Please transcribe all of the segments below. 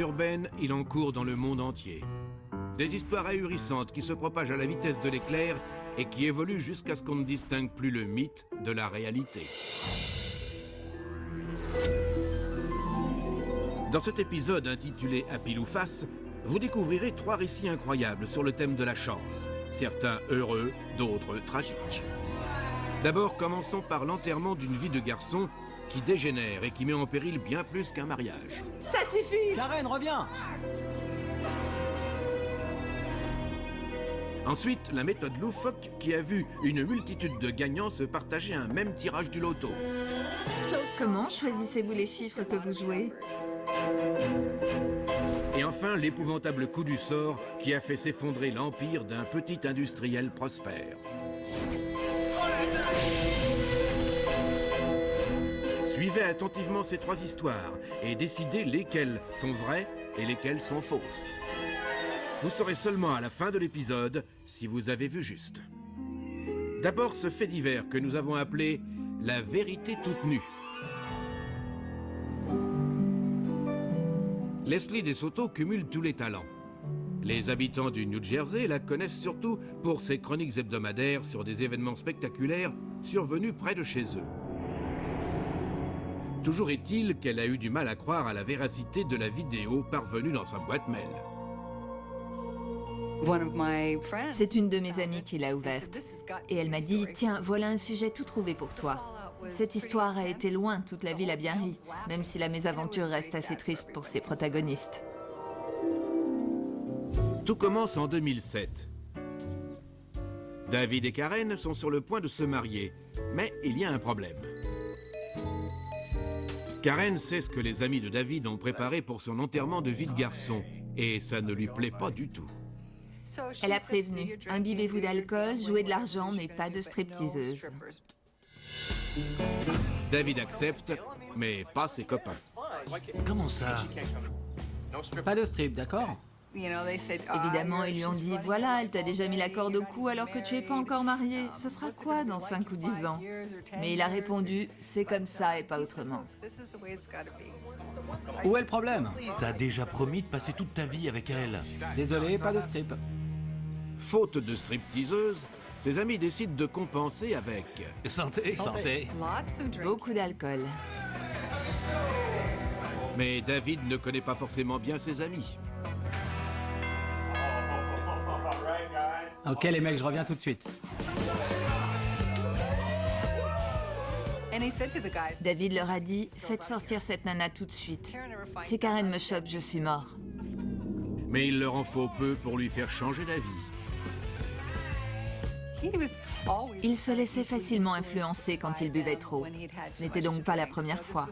Urbaine, il en court dans le monde entier. Des histoires ahurissantes qui se propagent à la vitesse de l'éclair et qui évoluent jusqu'à ce qu'on ne distingue plus le mythe de la réalité. Dans cet épisode intitulé À pile ou face, vous découvrirez 3 récits incroyables sur le thème de la chance. Certains heureux, d'autres tragiques. D'abord, commençons par l'enterrement d'une vie de garçon qui dégénère et qui met en péril bien plus qu'un mariage. Ça suffit! Karen, reviens! Ensuite, la méthode loufoque qui a vu une multitude de gagnants se partager un même tirage du loto. Comment choisissez-vous les chiffres que vous jouez? Et enfin, l'épouvantable coup du sort qui a fait s'effondrer l'empire d'un petit industriel prospère. Suivez attentivement ces 3 histoires et décidez lesquelles sont vraies et lesquelles sont fausses. Vous saurez seulement à la fin de l'épisode si vous avez vu juste. D'abord, ce fait divers que nous avons appelé « la vérité toute nue ». Leslie DeSoto cumule tous les talents. Les habitants du New Jersey la connaissent surtout pour ses chroniques hebdomadaires sur des événements spectaculaires survenus près de chez eux. Toujours est-il qu'elle a eu du mal à croire à la véracité de la vidéo parvenue dans sa boîte mail. C'est une de mes amies qui l'a ouverte. Et elle m'a dit, tiens, voilà un sujet tout trouvé pour toi. Cette histoire a été loin, toute la ville a bien ri, même si la mésaventure reste assez triste pour ses protagonistes. Tout commence en 2007. David et Karen sont sur le point de se marier, mais il y a un problème. Karen sait ce que les amis de David ont préparé pour son enterrement de vie de garçon, et ça ne lui plaît pas du tout. Elle a prévenu, imbibez-vous d'alcool, jouez de l'argent, mais pas de stripteaseuse. David accepte, mais pas ses copains. Comment ça? Pas de strip, d'accord? Évidemment, ils lui ont dit, voilà, elle t'a déjà mis la corde au cou alors que tu es pas encore marié. Ce sera quoi dans 5 ou 10 ans? Mais il a répondu, c'est comme ça et pas autrement. Où est le problème? T'as déjà promis de passer toute ta vie avec elle. Désolé, pas de strip. Faute de stripteaseuse, ses amis décident de compenser avec... Santé, santé. Beaucoup d'alcool. Mais David ne connaît pas forcément bien ses amis. Ok les mecs, je reviens tout de suite. David leur a dit, faites sortir cette nana tout de suite. Si Karen me chope, je suis mort. Mais il leur en faut peu pour lui faire changer d'avis. Il se laissait facilement influencer quand il buvait trop. Ce n'était donc pas la première fois.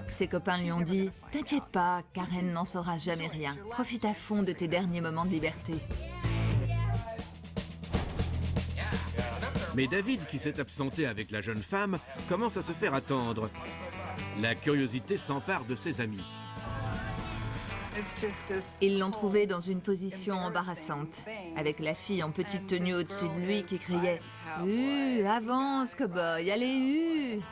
Ses copains lui ont dit « T'inquiète pas, Karen n'en saura jamais rien. Profite à fond de tes derniers moments de liberté. » Mais David, qui s'est absenté avec la jeune femme, commence à se faire attendre. La curiosité s'empare de ses amis. Ils l'ont trouvé dans une position embarrassante, avec la fille en petite tenue au-dessus de lui qui criait « avance, cow-boy, allez,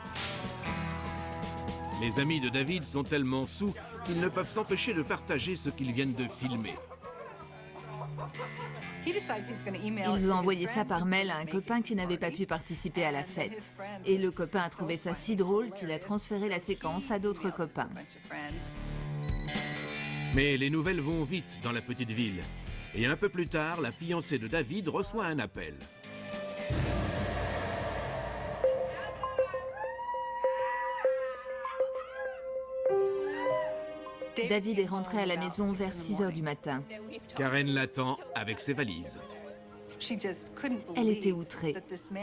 Les amis de David sont tellement saoux qu'ils ne peuvent s'empêcher de partager ce qu'ils viennent de filmer. Ils ont envoyé ça par mail à un copain qui n'avait pas pu participer à la fête. Et le copain a trouvé ça si drôle qu'il a transféré la séquence à d'autres copains. Mais les nouvelles vont vite dans la petite ville. Et un peu plus tard, la fiancée de David reçoit un appel. David est rentré à la maison vers 6 heures du matin. Karen l'attend avec ses valises. Elle était outrée.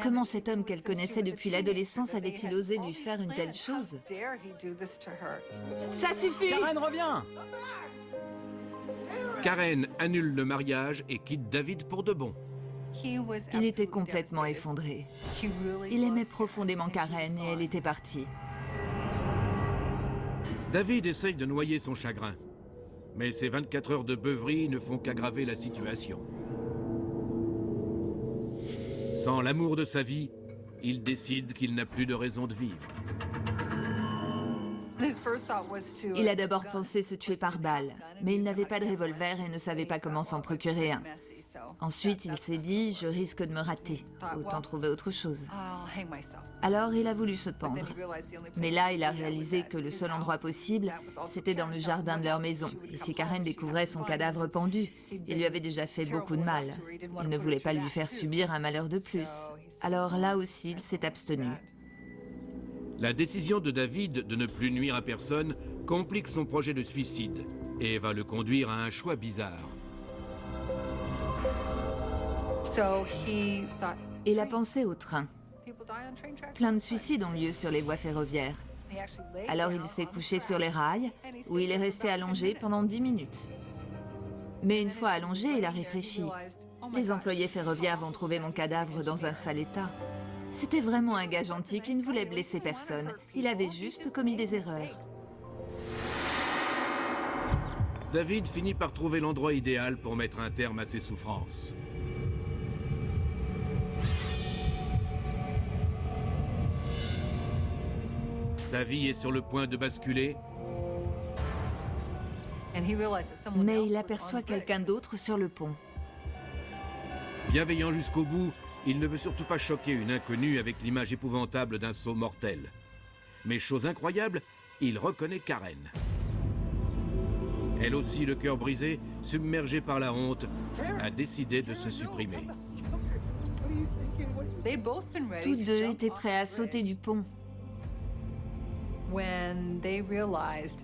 Comment cet homme qu'elle connaissait depuis l'adolescence avait-il osé lui faire une telle chose? Ça suffit! Karen, reviens! Karen annule le mariage et quitte David pour de bon. Il était complètement effondré. Il aimait profondément Karen et elle était partie. David essaye de noyer son chagrin. Mais ces 24 heures de beuverie ne font qu'aggraver la situation. Sans l'amour de sa vie, il décide qu'il n'a plus de raison de vivre. Il a d'abord pensé se tuer par balle, mais il n'avait pas de revolver et ne savait pas comment s'en procurer un. Ensuite, il s'est dit, je risque de me rater, autant trouver autre chose. Alors, il a voulu se pendre. Mais là, il a réalisé que le seul endroit possible, c'était dans le jardin de leur maison. Et si Karen découvrait son cadavre pendu, il lui avait déjà fait beaucoup de mal. Il ne voulait pas lui faire subir un malheur de plus. Alors là aussi, il s'est abstenu. La décision de David de ne plus nuire à personne complique son projet de suicide et va le conduire à un choix bizarre. Il a pensé au train. Plein de suicides ont lieu sur les voies ferroviaires. Alors il s'est couché sur les rails, où il est resté allongé pendant 10 minutes. Mais une fois allongé, il a réfléchi. Les employés ferroviaires vont trouver mon cadavre dans un sale état. C'était vraiment un gars gentil qui ne voulait blesser personne. Il avait juste commis des erreurs. David finit par trouver l'endroit idéal pour mettre un terme à ses souffrances. Sa vie est sur le point de basculer, Mais il aperçoit quelqu'un d'autre sur le pont. bienveillant jusqu'au bout, il ne veut surtout pas choquer une inconnue avec l'image épouvantable d'un saut mortel. Mais chose incroyable, il reconnaît Karen. Elle aussi, le cœur brisé, submergée par la honte, a décidé de se supprimer. Tous deux étaient prêts à sauter du pont.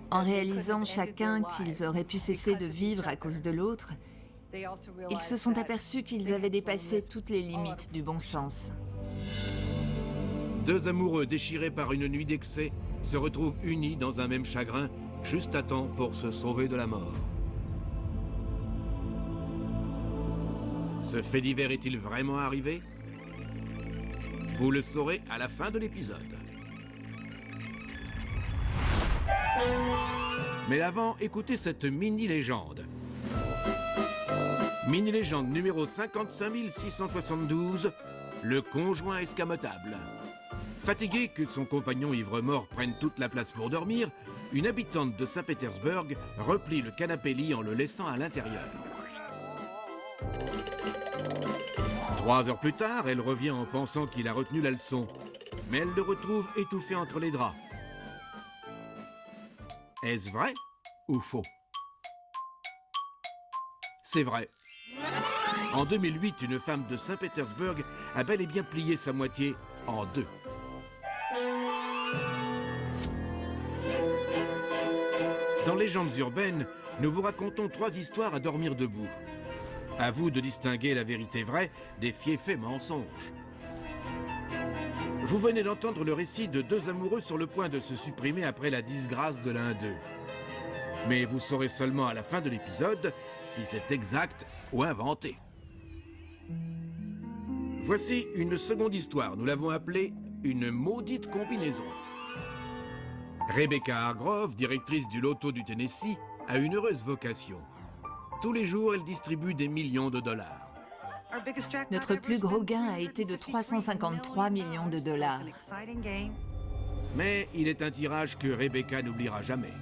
En réalisant chacun qu'ils auraient pu cesser de vivre à cause de l'autre, ils se sont aperçus qu'ils avaient dépassé toutes les limites du bon sens. Deux amoureux déchirés par une nuit d'excès se retrouvent unis dans un même chagrin, juste à temps pour se sauver de la mort. Ce fait divers est-il vraiment arrivé? Vous le saurez à la fin de l'épisode. Mais avant, écoutez cette mini-légende. Mini-légende numéro 55672, le conjoint escamotable. Fatiguée que son compagnon ivre-mort prenne toute la place pour dormir, une habitante de Saint-Pétersbourg replie le canapé-lit en le laissant à l'intérieur. 3 heures plus tard, elle revient en pensant qu'il a retenu la leçon, mais elle le retrouve étouffé entre les draps. Est-ce vrai ou faux? C'est vrai. En 2008, une femme de Saint-Pétersbourg a bel et bien plié sa moitié en deux. Dans Légendes urbaines, nous vous racontons 3 histoires à dormir debout. À vous de distinguer la vérité vraie des fiefés mensonges. Vous venez d'entendre le récit de 2 amoureux sur le point de se supprimer après la disgrâce de l'un d'eux. Mais vous saurez seulement à la fin de l'épisode si c'est exact ou inventé. Voici une seconde histoire, nous l'avons appelée « Une maudite combinaison ». Rebecca Hargrove, directrice du loto du Tennessee, a une heureuse vocation. Tous les jours, elle distribue des millions de dollars. Notre plus gros gain a été de 353 millions de dollars. Mais il est un tirage que Rebecca n'oubliera jamais.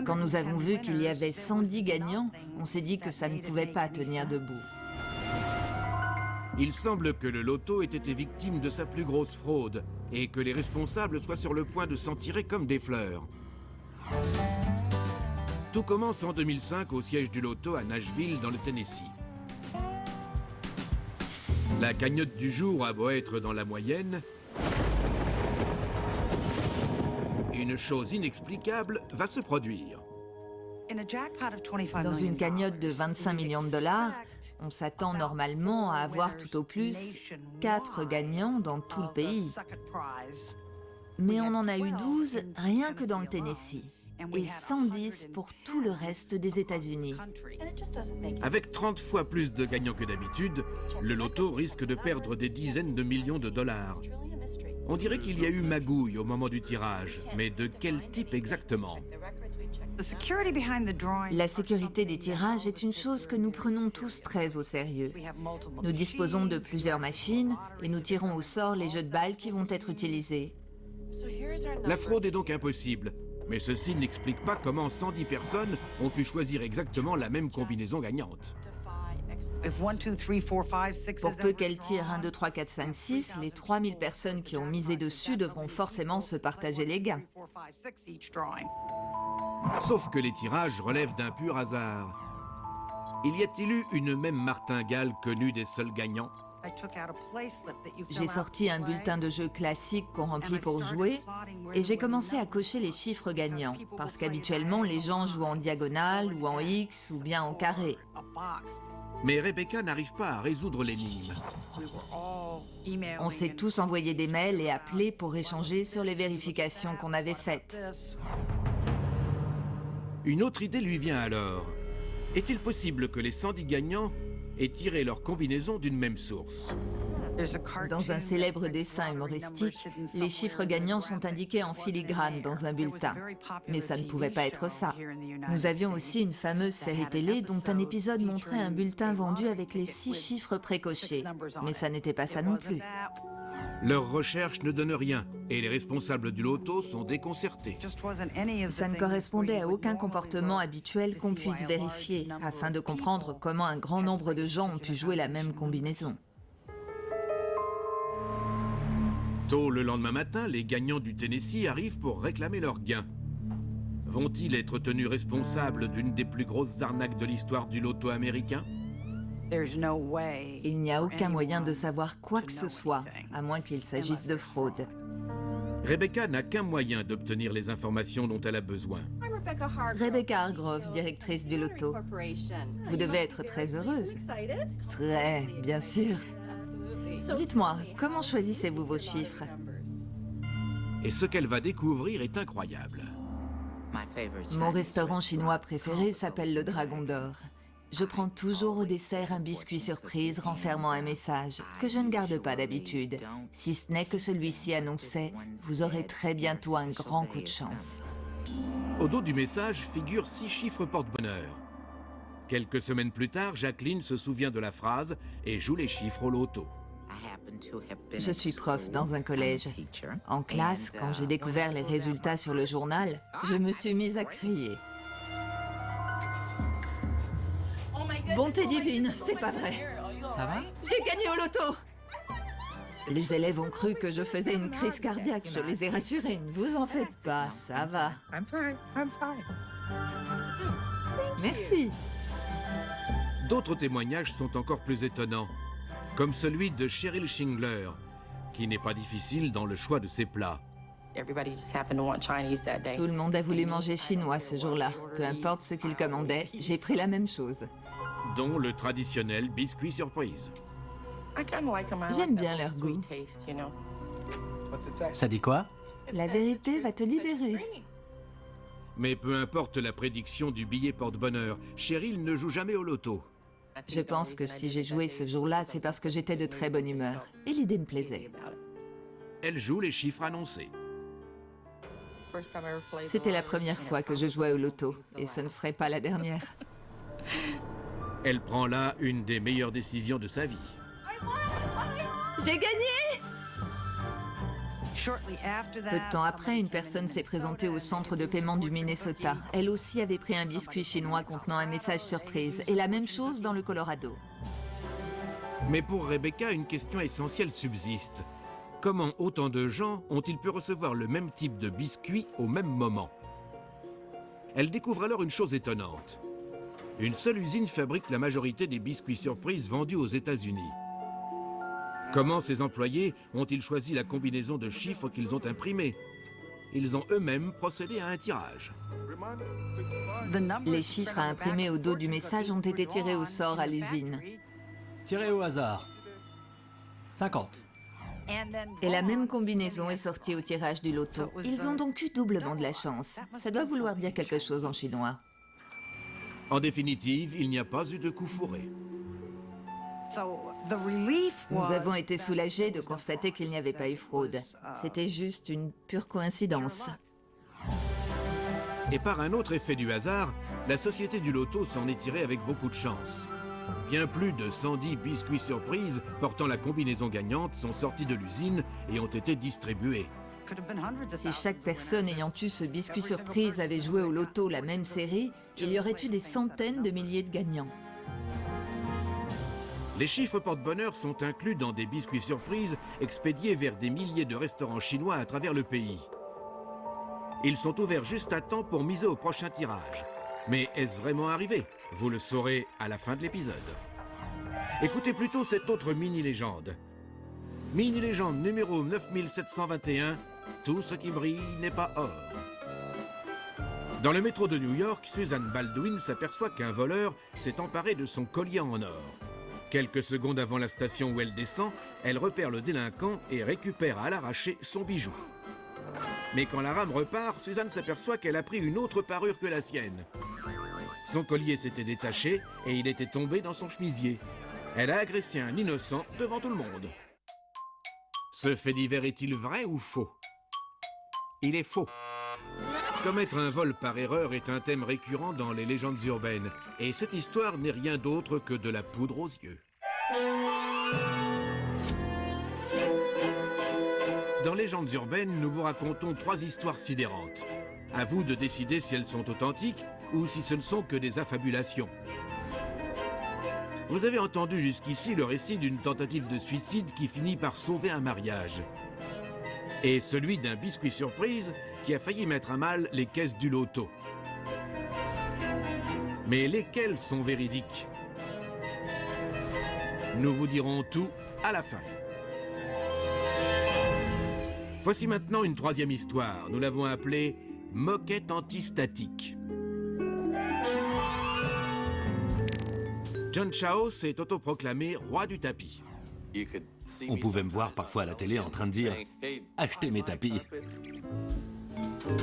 Quand nous avons vu qu'il y avait 110 gagnants, on s'est dit que ça ne pouvait pas tenir debout. Il semble que le loto ait été victime de sa plus grosse fraude et que les responsables soient sur le point de s'en tirer comme des fleurs. Tout commence en 2005 au siège du loto à Nashville, dans le Tennessee. La cagnotte du jour a beau être dans la moyenne, une chose inexplicable va se produire. Dans une cagnotte de 25 millions de dollars, on s'attend normalement à avoir tout au plus 4 gagnants dans tout le pays. Mais on en a eu 12 rien que dans le Tennessee. et 110 pour tout le reste des États-Unis. Avec 30 fois plus de gagnants que d'habitude, le loto risque de perdre des dizaines de millions de dollars. On dirait qu'il y a eu magouille au moment du tirage, mais de quel type exactement? La sécurité des tirages est une chose que nous prenons tous très au sérieux. Nous disposons de plusieurs machines et nous tirons au sort les jeux de balles qui vont être utilisés. La fraude est donc impossible, mais ceci n'explique pas comment 110 personnes ont pu choisir exactement la même combinaison gagnante. Pour peu qu'elle tire 1, 2, 3, 4, 5, 6, les 3000 personnes qui ont misé dessus devront forcément se partager les gains. Sauf que les tirages relèvent d'un pur hasard. Y a-t-il eu une même martingale connue des seuls gagnants? J'ai sorti un bulletin de jeu classique qu'on remplit pour jouer et j'ai commencé à cocher les chiffres gagnants, parce qu'habituellement les gens jouent en diagonale ou en X ou bien en carré. Mais Rebecca n'arrive pas à résoudre l'énigme. On s'est tous envoyé des mails et appelés pour échanger sur les vérifications qu'on avait faites. Une autre idée lui vient alors. Est-il possible que les 110 gagnants aient tiré leur combinaison d'une même source? Dans un célèbre dessin humoristique, les chiffres gagnants sont indiqués en filigrane dans un bulletin. Mais ça ne pouvait pas être ça. Nous avions aussi une fameuse série télé dont un épisode montrait un bulletin vendu avec les 6 chiffres précochés. Mais ça n'était pas ça non plus. Leurs recherches ne donnent rien et les responsables du loto sont déconcertés. Ça ne correspondait à aucun comportement habituel qu'on puisse vérifier, afin de comprendre comment un grand nombre de gens ont pu jouer la même combinaison. Tôt le lendemain matin, les gagnants du Tennessee arrivent pour réclamer leurs gains. Vont-ils être tenus responsables d'une des plus grosses arnaques de l'histoire du loto américain? Il n'y a aucun moyen de savoir quoi que ce soit, à moins qu'il s'agisse de fraude. Rebecca n'a qu'un moyen d'obtenir les informations dont elle a besoin. Rebecca Hargrove, directrice du loto. Vous devez être très heureuse. Très, bien sûr. Dites-moi, comment choisissez-vous vos chiffres? Et ce qu'elle va découvrir est incroyable. Mon restaurant chinois préféré s'appelle le Dragon d'Or. Je prends toujours au dessert un biscuit surprise renfermant un message que je ne garde pas d'habitude, si ce n'est que celui-ci annonçait « Vous aurez très bientôt un grand coup de chance ». Au dos du message figurent 6 chiffres porte-bonheur. Quelques semaines plus tard, Jacqueline se souvient de la phrase et joue les chiffres au loto. Je suis prof dans un collège. En classe, quand j'ai découvert les résultats sur le journal, je me suis mise à crier. Bonté divine, c'est pas vrai. Ça va? J'ai gagné au loto! Les élèves ont cru que je faisais une crise cardiaque. Je les ai rassurés. Ne vous en faites pas, ça va. Merci. D'autres témoignages sont encore plus étonnants, comme celui de Cheryl Shingler, qui n'est pas difficile dans le choix de ses plats. Tout le monde a voulu manger chinois ce jour-là. Peu importe ce qu'ils commandaient, j'ai pris la même chose. Dont le traditionnel biscuit surprise. J'aime bien leur goût. Ça dit quoi? La vérité va te libérer. Mais peu importe la prédiction du billet porte-bonheur, Cheryl ne joue jamais au loto. Je pense que si j'ai joué ce jour-là, c'est parce que j'étais de très bonne humeur. Et l'idée me plaisait. Elle joue les chiffres annoncés. C'était la première fois que je jouais au loto, et ce ne serait pas la dernière. Elle prend là une des meilleures décisions de sa vie. J'ai gagné! Peu de temps après, une personne s'est présentée au centre de paiement du Minnesota. Elle aussi avait pris un biscuit chinois contenant un message surprise, et la même chose dans le Colorado. Mais pour Rebecca, une question essentielle subsiste. Comment autant de gens ont-ils pu recevoir le même type de biscuit au même moment? Elle découvre alors une chose étonnante. Une seule usine fabrique la majorité des biscuits surprises vendus aux États-Unis. Comment ces employés ont-ils choisi la combinaison de chiffres qu'ils ont imprimés? Ils ont eux-mêmes procédé à un tirage. Les chiffres à imprimer au dos du message ont été tirés au sort à l'usine. Tirez au hasard. 50. Et la même combinaison est sortie au tirage du loto. Ils ont donc eu doublement de la chance. Ça doit vouloir dire quelque chose en chinois. En définitive, il n'y a pas eu de coup fourré. Nous avons été soulagés de constater qu'il n'y avait pas eu fraude. C'était juste une pure coïncidence. Et par un autre effet du hasard, la société du loto s'en est tirée avec beaucoup de chance. Bien plus de 110 biscuits surprises portant la combinaison gagnante sont sortis de l'usine et ont été distribués. Si chaque personne ayant eu ce biscuit surprise avait joué au loto la même série, il y aurait eu des centaines de milliers de gagnants. Les chiffres porte-bonheur sont inclus dans des biscuits surprises expédiés vers des milliers de restaurants chinois à travers le pays. Ils sont ouverts juste à temps pour miser au prochain tirage. Mais est-ce vraiment arrivé? Vous le saurez à la fin de l'épisode. Écoutez plutôt cette autre mini-légende. Mini-légende numéro 9721, tout ce qui brille n'est pas or. Dans le métro de New York, Suzanne Baldwin s'aperçoit qu'un voleur s'est emparé de son collier en or. Quelques secondes avant la station où elle descend, elle repère le délinquant et récupère à l'arraché son bijou. Mais quand la rame repart, Suzanne s'aperçoit qu'elle a pris une autre parure que la sienne. Son collier s'était détaché et il était tombé dans son chemisier. Elle a agressé un innocent devant tout le monde. Ce fait divers est-il vrai ou faux? Il est faux. Commettre un vol par erreur est un thème récurrent dans les légendes urbaines. Et cette histoire n'est rien d'autre que de la poudre aux yeux. Dans Légendes urbaines, nous vous racontons 3 histoires sidérantes. À vous de décider si elles sont authentiques ou si ce ne sont que des affabulations. Vous avez entendu jusqu'ici le récit d'une tentative de suicide qui finit par sauver un mariage. Et celui d'un biscuit surprise qui a failli mettre à mal les caisses du loto. Mais lesquelles sont véridiques? Nous vous dirons tout à la fin. Voici maintenant une 3e histoire. Nous l'avons appelée « Moquette antistatique ». John Chao s'est autoproclamé roi du tapis. On pouvait me voir parfois à la télé en train de dire « Achetez mes tapis ».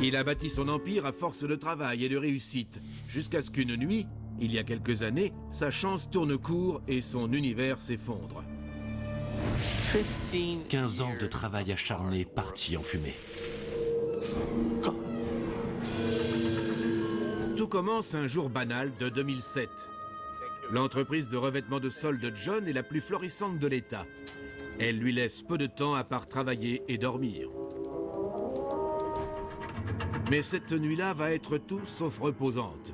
Il a bâti son empire à force de travail et de réussite, jusqu'à ce qu'une nuit, il y a quelques années, sa chance tourne court et son univers s'effondre. 15 ans de travail acharné partis en fumée. Tout commence un jour banal de 2007. L'entreprise de revêtement de sol de John est la plus florissante de l'État. Elle lui laisse peu de temps à part travailler et dormir. Mais cette nuit-là va être tout sauf reposante.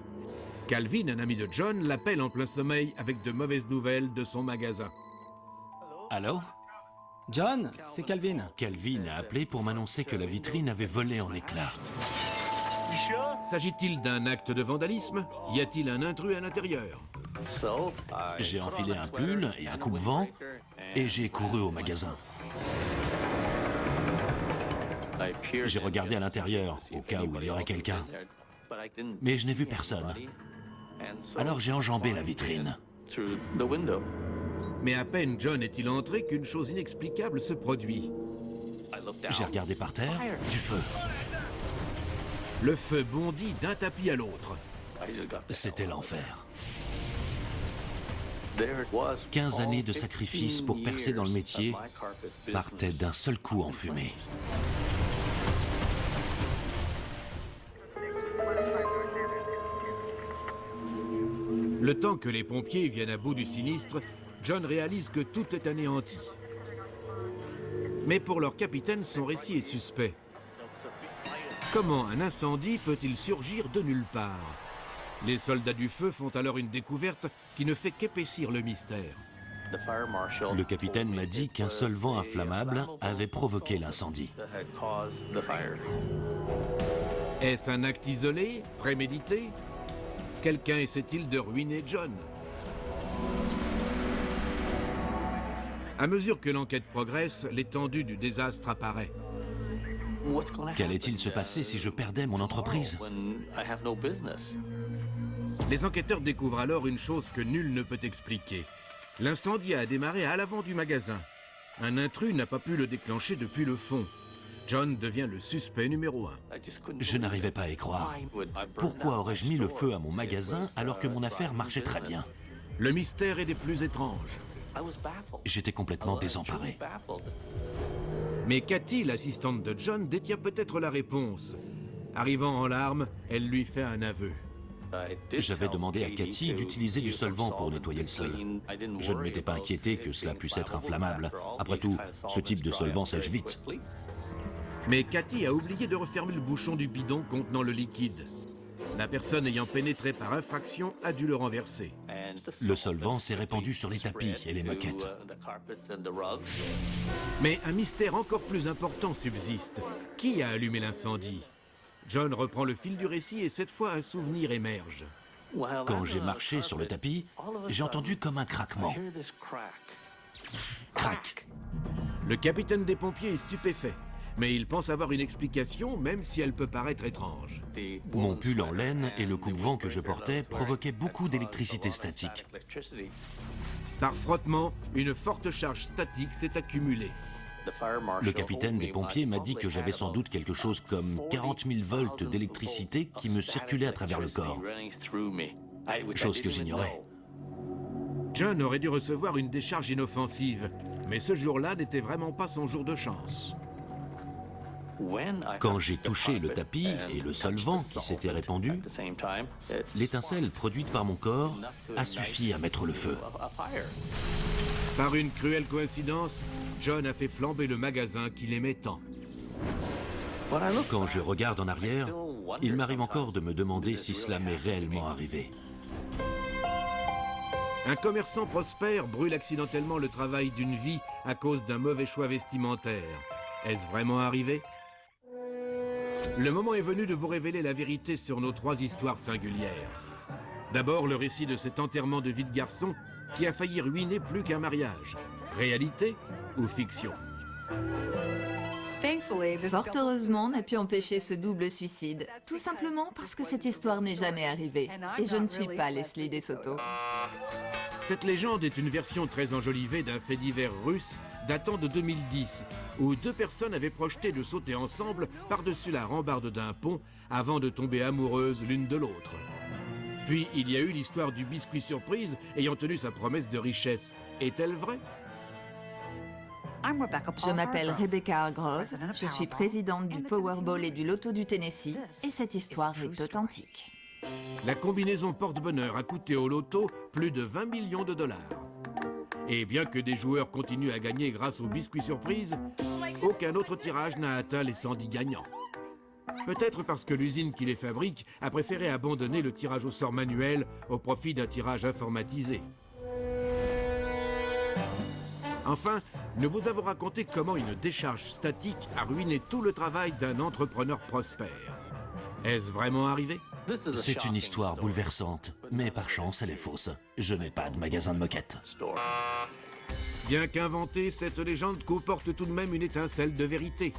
Calvin, un ami de John, l'appelle en plein sommeil avec de mauvaises nouvelles de son magasin. Allô? John, c'est Calvin. Calvin a appelé pour m'annoncer que la vitrine avait volé en éclats. S'agit-il d'un acte de vandalisme? Y a-t-il un intrus à l'intérieur? J'ai enfilé un pull et un coupe-vent et j'ai couru au magasin. J'ai regardé à l'intérieur, au cas où il y aurait quelqu'un. Mais je n'ai vu personne. Alors j'ai enjambé la vitrine. Mais à peine John est-il entré qu'une chose inexplicable se produit. J'ai regardé par terre, du feu. Le feu bondit d'un tapis à l'autre. C'était l'enfer. 15 années de sacrifice pour percer dans le métier partaient d'un seul coup en fumée. Le temps que les pompiers viennent à bout du sinistre, John réalise que tout est anéanti. Mais pour leur capitaine, son récit est suspect. Comment un incendie peut-il surgir de nulle part? Les soldats du feu font alors une découverte qui ne fait qu'épaissir le mystère. Le capitaine m'a dit qu'un seul vent inflammable avait provoqué l'incendie. Est-ce un acte isolé, prémédité? Quelqu'un essaie-t-il de ruiner John? À mesure que l'enquête progresse, l'étendue du désastre apparaît. Qu'allait-il se passer si je perdais mon entreprise? Les enquêteurs découvrent alors une chose que nul ne peut expliquer. L'incendie a démarré à l'avant du magasin. Un intrus n'a pas pu le déclencher depuis le fond. John devient le suspect numéro 1. Je n'arrivais pas à y croire. Pourquoi aurais-je mis le feu à mon magasin alors que mon affaire marchait très bien? Le mystère est des plus étranges. J'étais complètement désemparé. Mais Cathy, l'assistante de John, détient peut-être la réponse. Arrivant en larmes, elle lui fait un aveu. J'avais demandé à Cathy d'utiliser du solvant pour nettoyer le sol. Je ne m'étais pas inquiété que cela puisse être inflammable. Après tout, ce type de solvant sèche vite. Mais Cathy a oublié de refermer le bouchon du bidon contenant le liquide. La personne ayant pénétré par infraction a dû le renverser. Le solvant s'est répandu sur les tapis et les moquettes. Mais un mystère encore plus important subsiste. Qui a allumé l'incendie? John reprend le fil du récit et cette fois un souvenir émerge. Quand j'ai marché sur le tapis, j'ai entendu comme un craquement. Crac! Le capitaine des pompiers est stupéfait, mais il pense avoir une explication, même si elle peut paraître étrange. Mon pull en laine et le coupe-vent que je portais provoquaient beaucoup d'électricité statique. Par frottement, une forte charge statique s'est accumulée. Le capitaine des pompiers m'a dit que j'avais sans doute quelque chose comme 40 000 volts d'électricité qui me circulait à travers le corps. Chose que j'ignorais. John aurait dû recevoir une décharge inoffensive, mais ce jour-là n'était vraiment pas son jour de chance. Quand j'ai touché le tapis et le solvant qui s'était répandu, l'étincelle produite par mon corps a suffi à mettre le feu. Par une cruelle coïncidence, John a fait flamber le magasin qu'il aimait tant. Quand je regarde en arrière, il m'arrive encore de me demander si cela m'est réellement arrivé. Un commerçant prospère brûle accidentellement le travail d'une vie à cause d'un mauvais choix vestimentaire. Est-ce vraiment arrivé? Le moment est venu de vous révéler la vérité sur nos 3 histoires singulières. D'abord, le récit de cet enterrement de vie de garçon qui a failli ruiner plus qu'un mariage. Réalité ou fiction? Fort heureusement, on a pu empêcher ce double suicide. Tout simplement parce que cette histoire n'est jamais arrivée. Et je ne suis pas Leslie DeSoto. Cette légende est une version très enjolivée d'un fait divers russe datant de 2010, où 2 personnes avaient projeté de sauter ensemble par-dessus la rambarde d'un pont avant de tomber amoureuses l'une de l'autre. Puis il y a eu l'histoire du biscuit surprise ayant tenu sa promesse de richesse. Est-elle vraie? Je m'appelle Rebecca Hargrove, je suis présidente du Powerball et du Loto du Tennessee, et cette histoire est authentique. La combinaison porte-bonheur a coûté au loto plus de 20 millions de dollars. Et bien que des joueurs continuent à gagner grâce au biscuit surprise, aucun autre tirage n'a atteint les 110 gagnants. Peut-être parce que l'usine qui les fabrique a préféré abandonner le tirage au sort manuel au profit d'un tirage informatisé. Enfin, nous vous avons raconté comment une décharge statique a ruiné tout le travail d'un entrepreneur prospère. Est-ce vraiment arrivé? C'est une histoire bouleversante, mais par chance, elle est fausse. Je n'ai pas de magasin de moquettes. Bien qu'inventée, cette légende comporte tout de même une étincelle de vérité.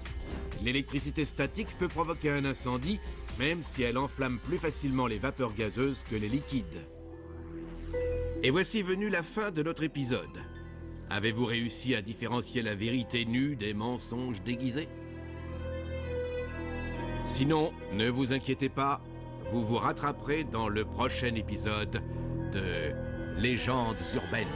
L'électricité statique peut provoquer un incendie, même si elle enflamme plus facilement les vapeurs gazeuses que les liquides. Et voici venue la fin de notre épisode. Avez-vous réussi à différencier la vérité nue des mensonges déguisés? Sinon, ne vous inquiétez pas, vous vous rattraperez dans le prochain épisode de Légendes urbaines.